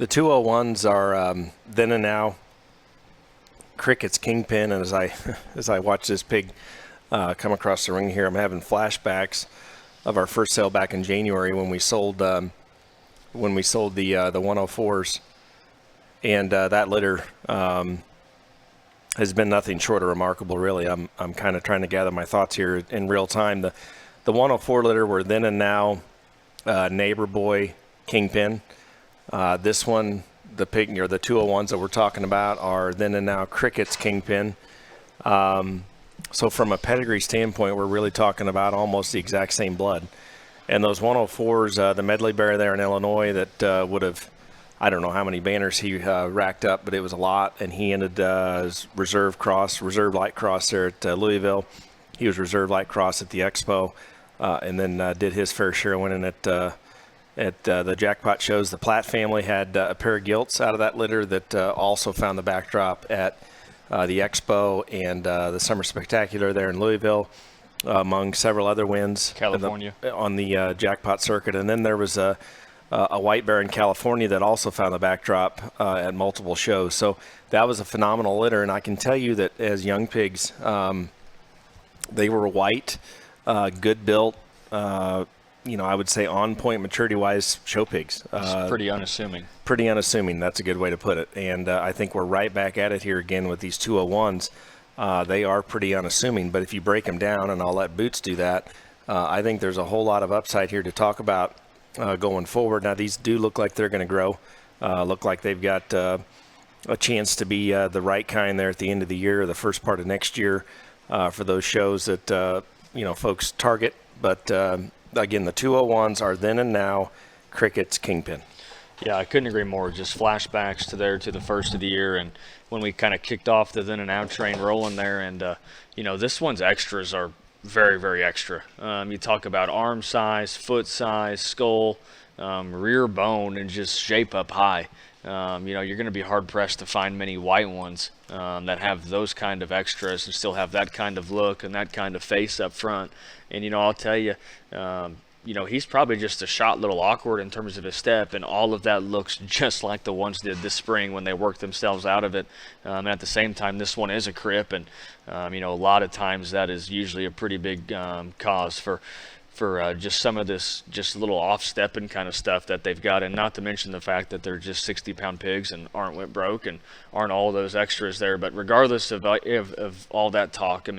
The 201s are then and now Cricket's Kingpin, and as I watch this pig come across the ring here, I'm having flashbacks of our first sale back in January when we sold the 104s, and that litter has been nothing short of remarkable, really. I'm kind of trying to gather my thoughts here in real time. The 104 litter were then and now Neighbor Boy Kingpin. This one, the pig, or the 201s that we're talking about, are then and now Cricket's Kingpin. So from a pedigree standpoint, we're really talking about almost the exact same blood. And those 104s, the medley bear there in Illinois that would have, I don't know how many banners he racked up, but it was a lot. And he ended his reserve light cross there at Louisville. He was reserve light cross at the Expo, and then did his fair share winning at the jackpot shows. The Platt family had a pair of gilts out of that litter that also found the backdrop at the Expo and the Summer Spectacular there in Louisville, among several other wins California on the jackpot circuit. And then there was a white bear in California that also found the backdrop at multiple shows. So that was a phenomenal litter, and I can tell you that as young pigs, they were white, good built, I would say on point maturity-wise show pigs. Pretty unassuming. Pretty unassuming, that's a good way to put it. And I think we're right back at it here again with these 201s. They are pretty unassuming, but if you break them down, and I'll let Boots do that, I think there's a whole lot of upside here to talk about going forward. Now, these do look like they're going to grow, look like they've got a chance to be the right kind there at the end of the year or the first part of next year for those shows that, folks target. But again, the 201s are then and now Cricket's Kingpin. Yeah, I couldn't agree more. Just flashbacks to the first of the year, and when we kind of kicked off the then and now train rolling there. And this one's extras are very, very extra. You talk about arm size, foot size, skull, rear bone, and just shape up high. You're going to be hard pressed to find many white ones that have those kind of extras and still have that kind of look and that kind of face up front. And I'll tell you, he's probably just a shot little awkward in terms of his step, and all of that looks just like the ones did this spring when they worked themselves out of it. And at the same time, this one is a crip, and a lot of times that is usually a pretty big cause for just some of this just little off-stepping kind of stuff that they've got, and not to mention the fact that they're just 60-pound pigs and aren't whip broke and aren't all those extras there. But regardless of all that talk,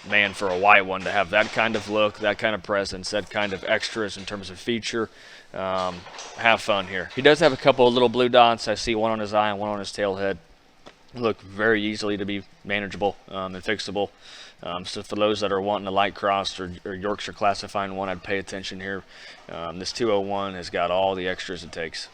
man, for a white one to have that kind of look, that kind of presence, that kind of extras in terms of feature, have fun here. He does have a couple of little blue dots. I see one on his eye and one on his tail head. Look very easily to be manageable and fixable. So for those that are wanting a light cross or Yorkshire classifying one, I'd pay attention here. This 201 has got all the extras it takes.